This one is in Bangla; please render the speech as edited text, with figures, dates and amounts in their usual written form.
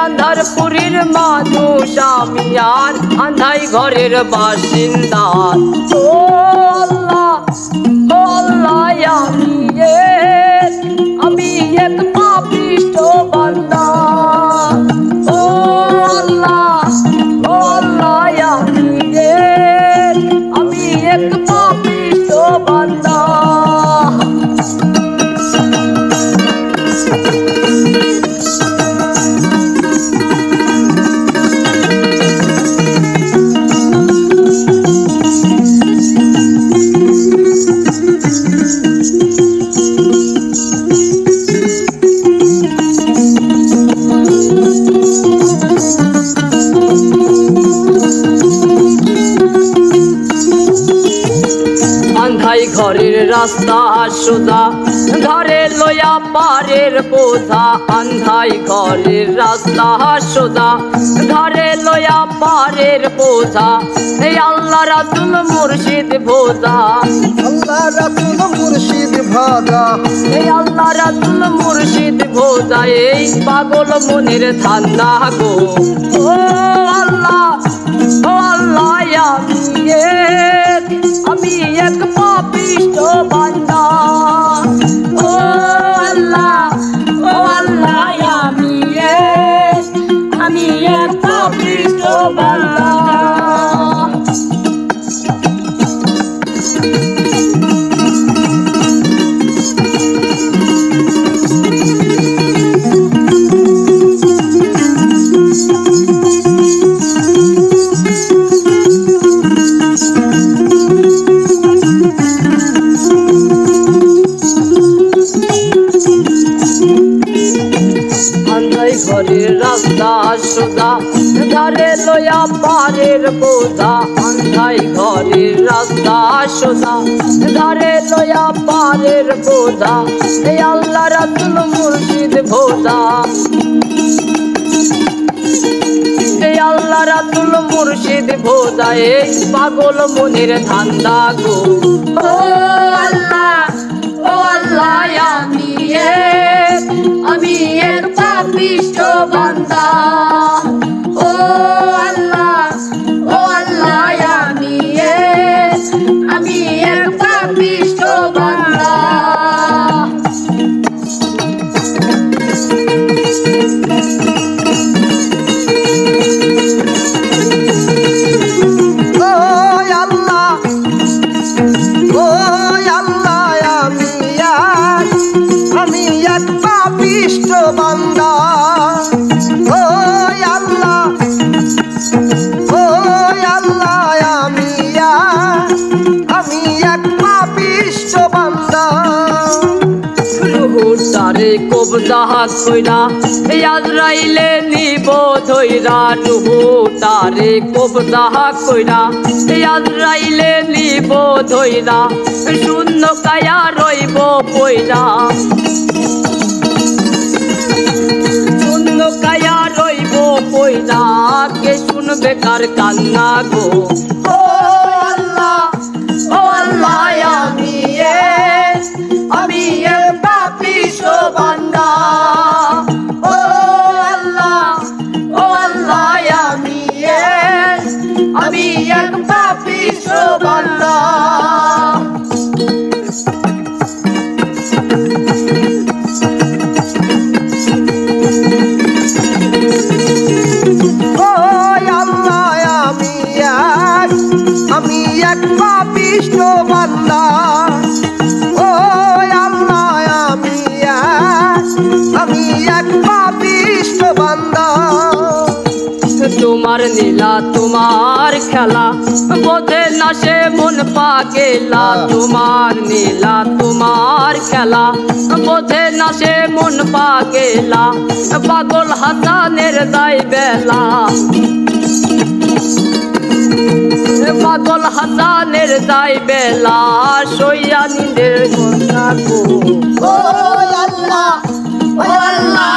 আন্ধারপুরীর মানুষ আমি আর আন্ধাই ঘরের বাসিন্দা। ও আল্লাহ, ও আল্লাহ, আমি এক পাপিষ্ঠ বান্দা। ও আল্লাহ, ও আল্লাহ, আমি এক পাপিষ্ঠ বান্দা। আন্ধাই ঘরের রাস্তা সোজা, ঘরে লইয়া পারের বোঝা। আন্ধাই ঘরের রাস্তা সোজা, ঘরে লইয়া পারের বোঝা। এই আল্লাহ রাসূল মুর্শিদ ভোজা, আল্লাহ রাসূল মুর্শিদ ভোজা, এই আল্লাহ রাসূল মুর্শিদ ভোজা। এই পাগল মনের ধান্দা গো। ও আল্লাহ, ও আল্লাহ, আমি এক পাপিষ্ঠ বান্দা। ও আল্লাহ, ও আল্লাহ, আমি এক পাপিষ্ঠ বান্দা। ঘরের রাস্তা সোজা, ঘরে লইয়া পারের বোঝা। আন্ধাই ঘরের রাস্তা সোজা, ঘরে লইয়া পারের বোঝা। এই আল্লাহ রাসূল মুর্শিদ ভোজা, এই আল্লাহ রাসূল মুর্শিদ ভোজা। এই পাগল মনের ধান্দা গো। ও আল্লাহ, ও আল্লাহ, আমি এক পাপিষ্ঠ বান্দা। ও আল্লাহ, ও আল্লাহ, আমি এক পাপিষ্ঠ বান্দা। বান্দা। ও আল্লাহ, ও আল্লাহ, আমি এক পাপিষ্ঠ বান্দা। রুহুর তারে কবজা কইরা আজরাইলে নিব ধইরা। রুহুর তারে কবজা কইরা আজরাইলে নিব ধইরা। শূন্য কায়া রইব পয়রা, কায়া রইব পয়রা। কে শুনবে কার কান্না গো। ও আল্লাহ, ও আল্লাহ, আমি এক পাপিষ্ঠ বান্দা। ও আল্লাহ, ও আল্লাহ, আমি এক পাপিষ্ঠ বান্দা। আমি এক পাপিষ্ঠ বান্দা। ও আল্লাহ, আমি এক পাপিষ্ঠ বান্দা। তোমার নীলা তোমার খেলা বোঝে না সে মন পাগেলা। তোমার নীলা তোমার খেলা বোঝে না সে মন পাগেলা। পাগল হাসানের দায় বেলা, পাগল হাসানের দায় বেলা। সইয়া নিদের ঘন্টা গো। ও আল্লাহ, ও আল্লাহ,